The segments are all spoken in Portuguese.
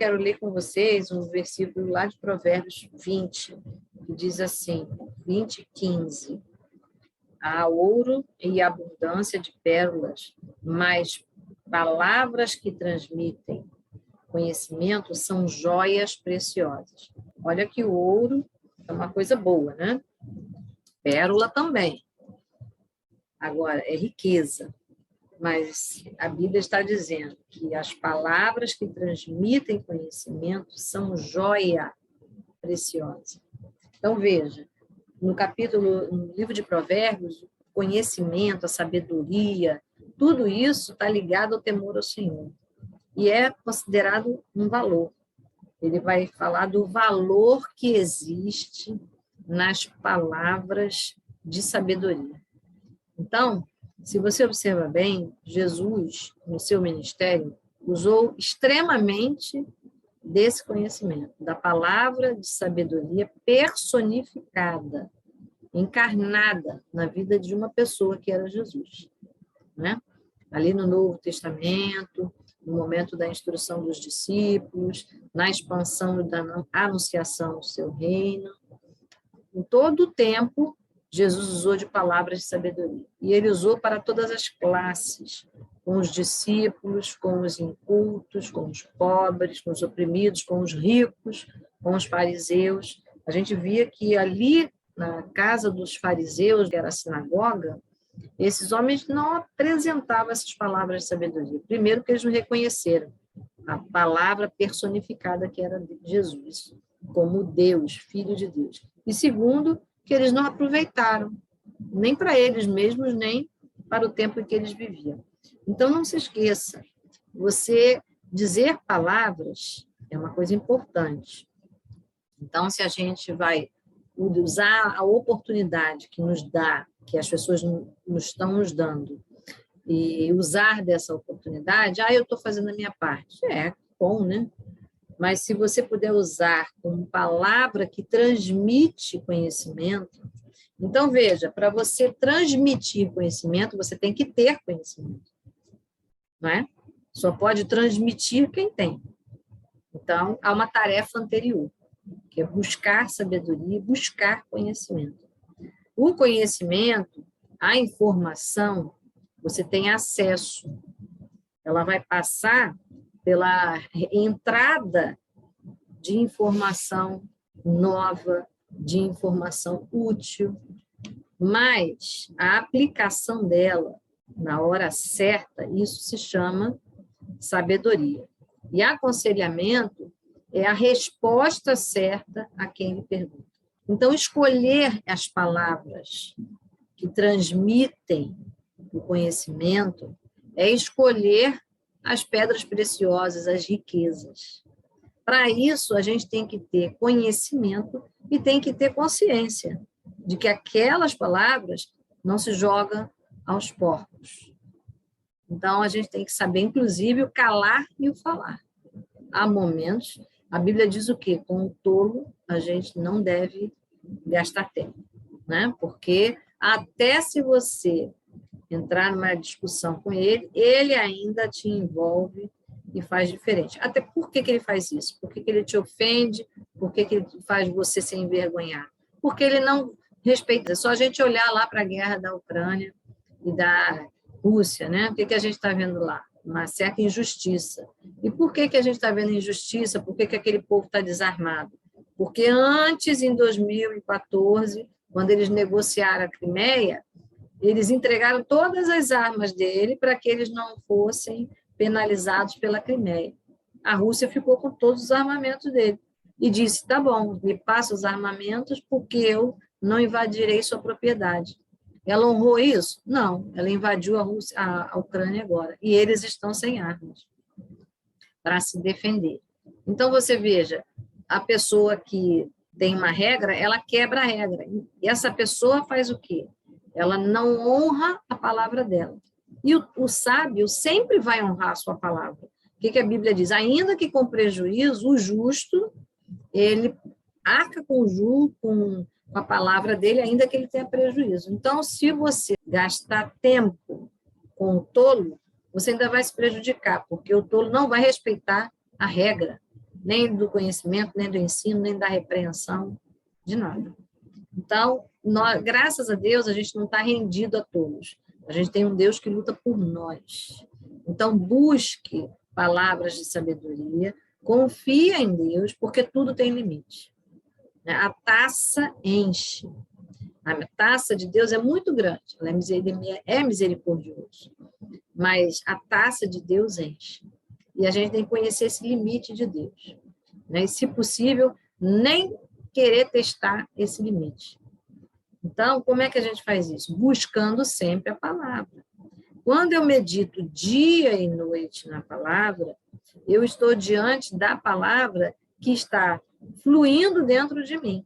quero ler com vocês um versículo lá de Provérbios 20, que diz assim, 20:15. Há ouro e abundância de pérolas, mas palavras que transmitem conhecimento são joias preciosas. Olha que o ouro é uma coisa boa, né? Pérola também. Agora, é riqueza. Mas a Bíblia está dizendo que as palavras que transmitem conhecimento são joia preciosa. Então, veja, no livro de Provérbios, o conhecimento, a sabedoria, tudo isso está ligado ao temor ao Senhor. E é considerado um valor. Ele vai falar do valor que existe nas palavras de sabedoria. Então, se você observa bem, Jesus, no seu ministério, usou extremamente desse conhecimento, da palavra de sabedoria personificada, encarnada na vida de uma pessoa que era Jesus, né? Ali no Novo Testamento, no momento da instrução dos discípulos, na expansão da anunciação do seu reino, em todo o tempo, Jesus usou de palavras de sabedoria. E ele usou para todas as classes, com os discípulos, com os incultos, com os pobres, com os oprimidos, com os ricos, com os fariseus. A gente via que ali, na casa dos fariseus, que era a sinagoga, esses homens não apresentavam essas palavras de sabedoria. Primeiro, porque eles não reconheceram a palavra personificada que era de Jesus, como Deus, Filho de Deus. E segundo, que eles não aproveitaram, nem para eles mesmos, nem para o tempo em que eles viviam. Então, não se esqueça, você dizer palavras é uma coisa importante. Então, se a gente vai usar a oportunidade que nos dá, que as pessoas nos estão nos dando, e usar dessa oportunidade, eu estou fazendo a minha parte. É bom, né? Mas se você puder usar como palavra que transmite conhecimento, então veja, para você transmitir conhecimento, você tem que ter conhecimento, não é? Só pode transmitir quem tem. Então, há uma tarefa anterior, que é buscar sabedoria, buscar conhecimento. O conhecimento, a informação, você tem acesso. Ela vai passar pela entrada de informação nova, de informação útil, mas a aplicação dela na hora certa, isso se chama sabedoria. E aconselhamento é a resposta certa a quem lhe pergunta. Então, escolher as palavras que transmitem o conhecimento é escolher as pedras preciosas, as riquezas. Para isso, a gente tem que ter conhecimento e tem que ter consciência de que aquelas palavras não se jogam aos porcos. Então, a gente tem que saber, inclusive, o calar e o falar. Há momentos, a Bíblia diz o quê? Com o tolo, a gente não deve gastar tempo, né? Porque até se você entrar numa discussão com ele, ele ainda te envolve e faz diferente. Até por que ele faz isso? Por que ele te ofende? Por que ele faz você se envergonhar? Porque ele não respeita. É só a gente olhar lá para a guerra da Ucrânia e da Rússia, né? O que a gente está vendo lá? Uma certa injustiça. E por que a gente está vendo injustiça? Por que aquele povo está desarmado? Porque antes, em 2014, quando eles negociaram a Crimeia, eles entregaram todas as armas dele para que eles não fossem penalizados pela Crimeia. A Rússia ficou com todos os armamentos dele e disse, tá bom, me passa os armamentos porque eu não invadirei sua propriedade. Ela honrou isso? Não, ela invadiu a Ucrânia agora e eles estão sem armas para se defender. Então, você veja, a pessoa que tem uma regra, ela quebra a regra. E essa pessoa faz o quê? Ela não honra a palavra dela. E o sábio sempre vai honrar a sua palavra. O que a Bíblia diz? Ainda que com prejuízo, o justo, ele arca com a palavra dele, ainda que ele tenha prejuízo. Então, se você gastar tempo com o tolo, você ainda vai se prejudicar, porque o tolo não vai respeitar a regra. nem do conhecimento, nem do ensino, nem da repreensão, de nada. Então, graças a Deus, a gente não está rendido a todos. A gente tem um Deus que luta por nós. Então, busque palavras de sabedoria, confia em Deus, porque tudo tem limite. A taça enche. A taça de Deus é muito grande, ela é misericordiosa, mas a taça de Deus enche. E a gente tem que conhecer esse limite de Deus. E, se possível, nem querer testar esse limite. Então, como é que a gente faz isso? Buscando sempre a palavra. Quando eu medito dia e noite na palavra, eu estou diante da palavra que está fluindo dentro de mim,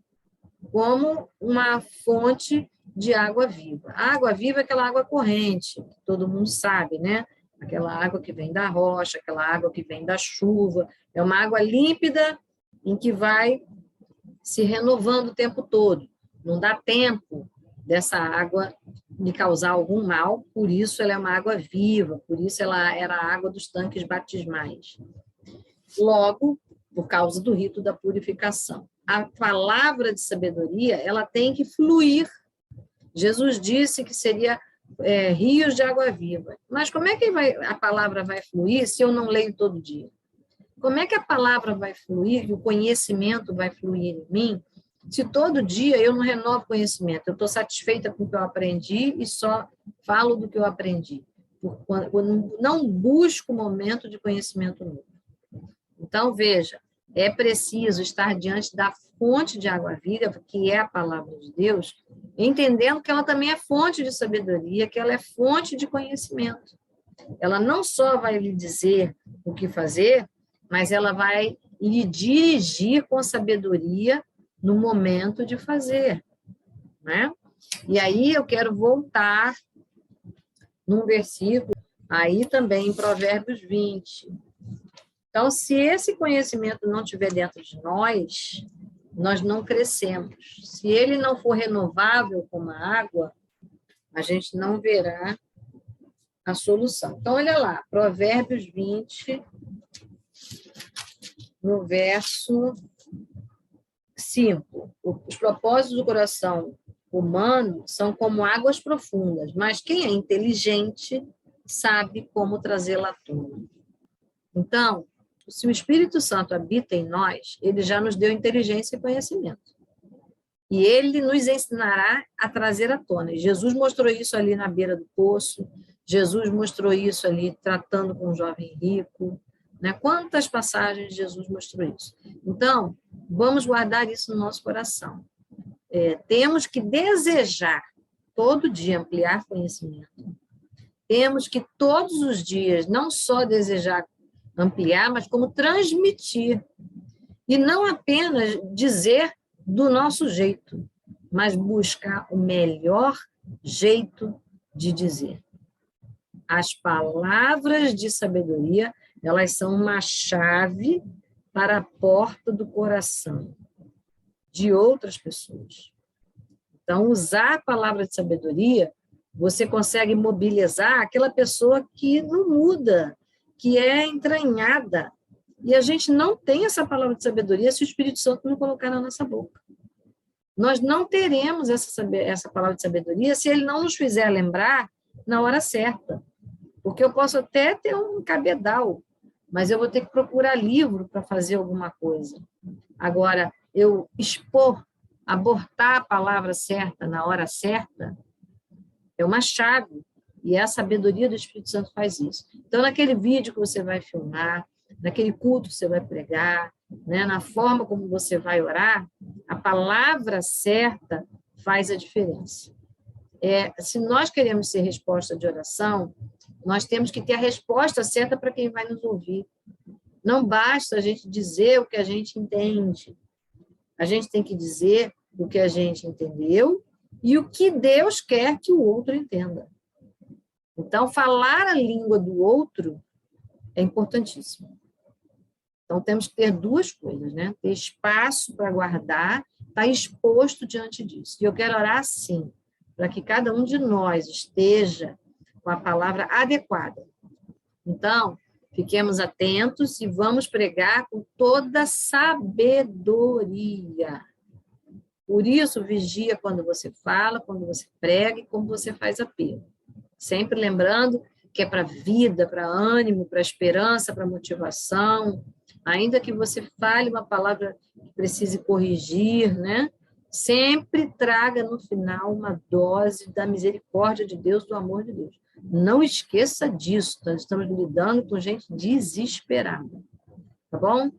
como uma fonte de água viva. A água viva é aquela água corrente, que todo mundo sabe, né? Aquela água que vem da rocha, aquela água que vem da chuva. É uma água límpida em que vai se renovando o tempo todo. Não dá tempo dessa água me causar algum mal, por isso ela é uma água viva, por isso ela era a água dos tanques batismais. Logo, por causa do rito da purificação. A palavra de sabedoria, ela tem que fluir. Jesus disse que seria rios de água viva. Mas como é que a palavra vai fluir se eu não leio todo dia? Como é que a palavra vai fluir, o conhecimento vai fluir em mim, se todo dia eu não renovo conhecimento? Eu estou satisfeita com o que eu aprendi e só falo do que eu aprendi. Quando não busco momento de conhecimento novo. Então, veja, é preciso estar diante da fonte de água viva, que é a palavra de Deus, entendendo que ela também é fonte de sabedoria, que ela é fonte de conhecimento. Ela não só vai lhe dizer o que fazer, mas ela vai lhe dirigir com sabedoria no momento de fazer, né? E aí eu quero voltar num versículo, aí também em Provérbios 20. Então, se esse conhecimento não estiver dentro de nós, nós não crescemos. Se ele não for renovável como a água, a gente não verá a solução. Então, olha lá, Provérbios 20, no verso 5. Os propósitos do coração humano são como águas profundas, mas quem é inteligente sabe como trazê-la à tona. Então, se o Espírito Santo habita em nós, ele já nos deu inteligência e conhecimento. E ele nos ensinará a trazer à tona. E Jesus mostrou isso ali na beira do poço, Jesus mostrou isso ali tratando com um jovem rico, né? Quantas passagens Jesus mostrou isso? Então, vamos guardar isso no nosso coração. Temos que desejar todo dia ampliar conhecimento. Temos que todos os dias não só desejar ampliar, mas como transmitir. E não apenas dizer do nosso jeito, mas buscar o melhor jeito de dizer. As palavras de sabedoria, elas são uma chave para a porta do coração de outras pessoas. Então, usar a palavra de sabedoria, você consegue mobilizar aquela pessoa que não muda, que é entranhada. E a gente não tem essa palavra de sabedoria se o Espírito Santo não colocar na nossa boca. Nós não teremos essa palavra de sabedoria se ele não nos fizer lembrar na hora certa. Porque eu posso até ter um cabedal, mas eu vou ter que procurar livro para fazer alguma coisa. Agora, eu abortar a palavra certa na hora certa, é uma chave. E a sabedoria do Espírito Santo faz isso. Então, naquele vídeo que você vai filmar, naquele culto que você vai pregar, né, na forma como você vai orar, a palavra certa faz a diferença. Se nós queremos ser resposta de oração, nós temos que ter a resposta certa para quem vai nos ouvir. Não basta a gente dizer o que a gente entende. A gente tem que dizer o que a gente entendeu e o que Deus quer que o outro entenda. Então, falar a língua do outro é importantíssimo. Então, temos que ter duas coisas, né? Ter espaço para guardar, estar exposto diante disso. E eu quero orar assim, para que cada um de nós esteja com a palavra adequada. Então, Fiquemos atentos e vamos pregar com toda sabedoria. Por isso, vigia quando você fala, quando você prega e quando você faz apelo. Sempre lembrando que é para vida, para ânimo, para esperança, para motivação. Ainda que você fale uma palavra que precise corrigir, né? Sempre traga no final uma dose da misericórdia de Deus, do amor de Deus. Não esqueça disso, nós estamos lidando com gente desesperada, tá bom?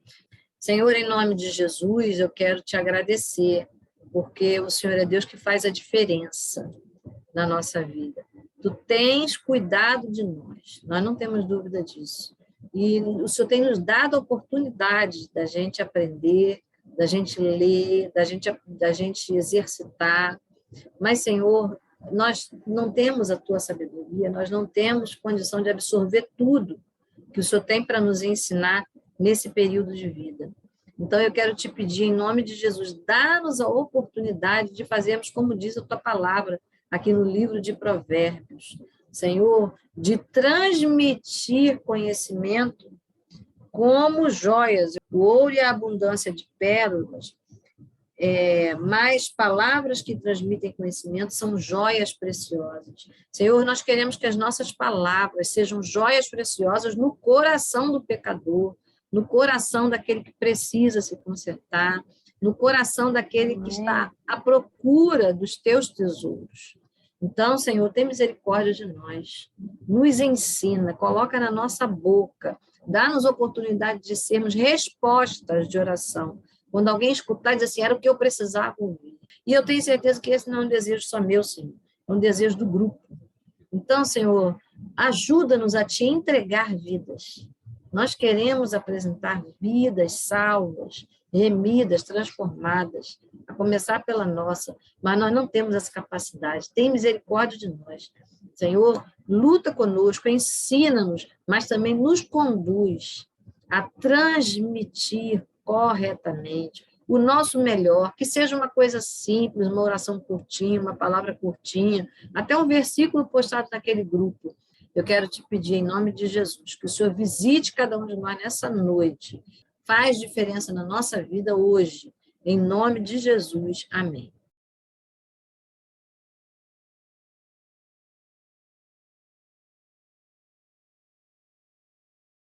Senhor, em nome de Jesus, eu quero te agradecer, porque o Senhor é Deus que faz a diferença na nossa vida. Tu tens cuidado de nós não temos dúvida disso. E o Senhor tem nos dado a oportunidade da gente aprender, da gente ler, da gente exercitar. Mas, Senhor, nós não temos a tua sabedoria, nós não temos condição de absorver tudo que o Senhor tem para nos ensinar nesse período de vida. Então, eu quero te pedir, em nome de Jesus, dá-nos a oportunidade de fazermos como diz a tua palavra, aqui no livro de Provérbios. Senhor, de transmitir conhecimento como joias, o ouro e a abundância de pérolas, mais palavras que transmitem conhecimento são joias preciosas. Senhor, nós queremos que as nossas palavras sejam joias preciosas no coração do pecador, no coração daquele que precisa se consertar, no coração daquele que está à procura dos teus tesouros. Então, Senhor, tem misericórdia de nós, nos ensina, coloca na nossa boca, dá-nos oportunidade de sermos respostas de oração. Quando alguém escutar, diz assim, era o que eu precisava ouvir. E eu tenho certeza que esse não é um desejo só meu, Senhor, é um desejo do grupo. Então, Senhor, ajuda-nos a te entregar vidas. Nós queremos apresentar vidas salvas, remidas, transformadas, a começar pela nossa, mas nós não temos essa capacidade. Tem misericórdia de nós. Senhor, luta conosco, ensina-nos, mas também nos conduz a transmitir corretamente o nosso melhor, que seja uma coisa simples, uma oração curtinha, uma palavra curtinha, até um versículo postado naquele grupo. Eu quero te pedir, em nome de Jesus, que o Senhor visite cada um de nós nessa noite. Faz diferença na nossa vida hoje. Em nome de Jesus. Amém.